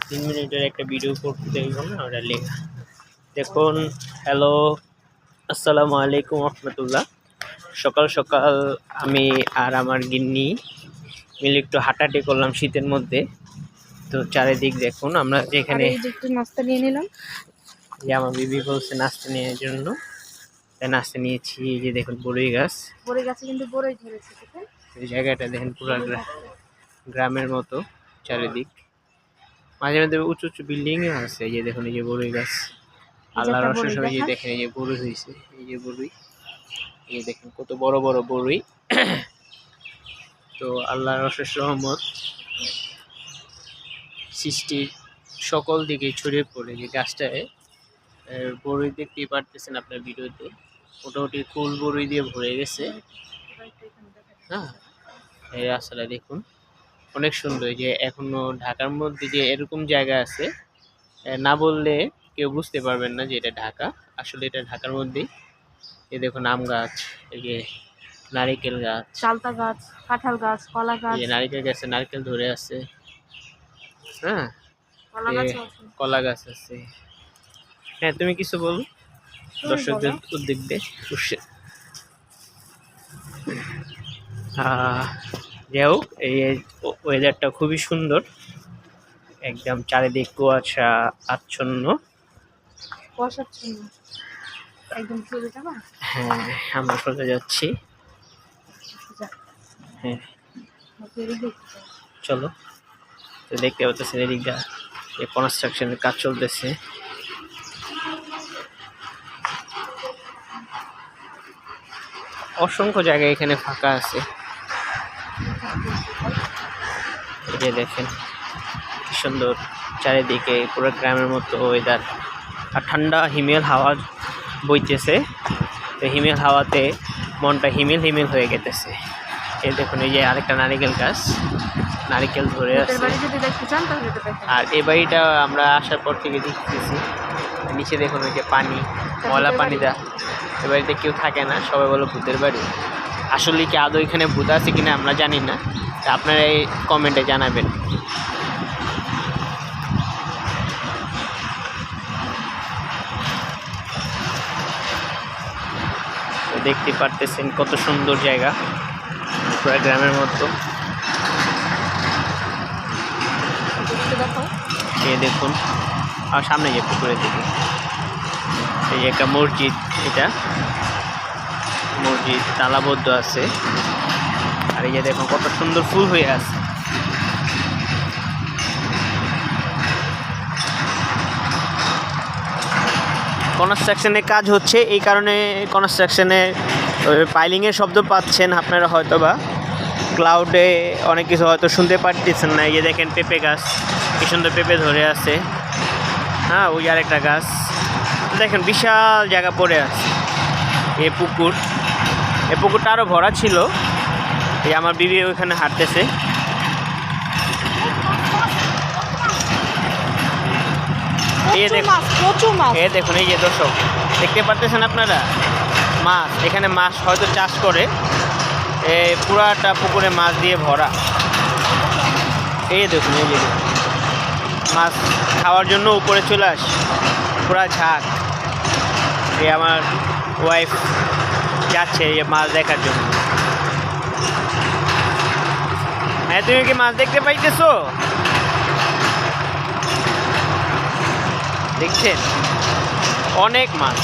3 মিনিটের একটা ভিডিও করতে দেখব না, ওটা লেখা দেখুন। হ্যালো, আসসালামু আলাইকুম রহমতুল্লাহ। সকাল সকাল আমি আর আমার গিন্নি মিলে একটু হাঁটাহাঁটি করলাম শীতের মধ্যে। তো চারিদিক দেখুন, আমরা যেখানে একটু নাস্তা নিয়ে নিলাম, যে আমার বিবি বলছে নাস্তা নেওয়ার জন্য, তাই নাস্তা নিয়েছি। এই যে দেখুন বড়ই গাছ, বড়ই গাছে কিন্তু বড়ই ধরেছে। এই জায়গাটা দেখেন পুরো গ্রামের মতো চারিদিক, মাঝে মাঝে উঁচু উঁচু বিল্ডিং আছে। এই যে দেখুন, এই যে বড়ই গাছ, আল্লাহর রসের সময় যে দেখেন এই যে বড়ই হয়েছে, এই যে বড়ই, এই দেখেন কত বড় বড় বড়ই। তো আল্লাহর রসের রহমত সৃষ্টির সকল দিকে ছড়িয়ে পড়ে। যে গাছটায় বড়ই দেখতেই পারতেছেন আপনার ভিডিওতে, মোটামুটি ফুল বড়ই দিয়ে ভরে গেছে। হ্যাঁ, এই রাস্তাটা দেখুন অনেক সুন্দর। যে এখনো ঢাকার মধ্যে যে এরকম জায়গা আছে, না বললে কেউ বুঝতে পারবেন না যে এটা ঢাকা। আসলে এটা ঢাকার মধ্যেই। এই দেখুন আম গাছ, এই যে নারিকেল গাছ, চালতা গাছ, কাঁঠাল গাছ, কলা গাছ, এই যে নারিকেল গাছে নারকেল ধরে আছে। হ্যাঁ, কলা গাছ আছে। হ্যাঁ, তুমি কিছু বলো দর্শকদের উদ্দেশ্যে। যাই হোক, এই ওয়েদারটা খুবই সুন্দর, একদম চারিদিক কুয়াশা আচ্ছন্ন। একদম চলে যাবা? হ্যাঁ, আমরা সোজা যাচ্ছি। হ্যাঁ চলো। তো দেখতে পাচ্ছেন এদিকটা কনস্ট্রাকশনের কাজ চলতেছে। অসংখ্য জায়গা এখানে ফাঁকা আছে। এই যে দেখেন কি সুন্দর চারিদিকে, পুরো গ্রামের মতো ওয়েদার, আর ঠান্ডা হিমেল হাওয়া বইতেছে। তো হিমেল হাওয়াতে মনটা হিমেল হিমেল হয়ে গেতেছে। এই দেখুন, এই যে আরেকটা নারিকেল গাছ, নারিকেল ধরে আছে। আর এই বাড়িটা আমরা আসার পর থেকে দেখতেছি, নিচে দেখুন ওই যে পানি, ময়লা পানি দা। এ বাড়িতে কেউ থাকে না, সবাই বলো ভূতের বাড়ি। আসলে কি আদৌ এখানে ভূত আছে কিনা আমরা জানি না, আপনারা এই কমেন্টে জানাবেন। দেখতে পারতেছেন কত সুন্দর জায়গা, পুরো গ্রামের মতো। এই দেখুন, আর সামনে যে পুকুরের দিকে এই একটা মসজিদ, এটা মসজিদ তালাবদ্ধ আছে। আর এই যে দেখুন কত সুন্দর ফুল হয়ে আছে। কনস্ট্রাকশনের কাজ হচ্ছে, এই কারণে কনস্ট্রাকশনে পাইলিংয়ের শব্দ পাচ্ছেন আপনারা, হয়তো বা ক্লাউডে অনেক কিছু হয়তো শুনতে পারতেছেন না। এই যে দেখেন পেঁপে গাছ, কি সুন্দর পেঁপে ধরে আছে। হ্যাঁ, ওই আরেকটা গাছ দেখেন, বিশাল জায়গা পড়ে আছে। এই পুকুরটা আরও ভরা ছিল। এই আমার বিবি ওইখানে হাঁটতেছে। দেখুন, এই যে দর্শক দেখতে পারতেছেন আপনারা, মাছ, এখানে মাছ হয়তো চাষ করে, পুরাটা পুকুরে মাছ দিয়ে ভরা। এই দেখুন, এই যে মাছ খাওয়ার জন্য উপরে চলে আস, পুরা ঝাঁক। এই আমার ওয়াইফ যাচ্ছে এই মাছ দেখার জন্য। হ্যাঁ, তুমি কি মাছ দেখতে পাইতেছো? দেখছেন অনেক মাছ।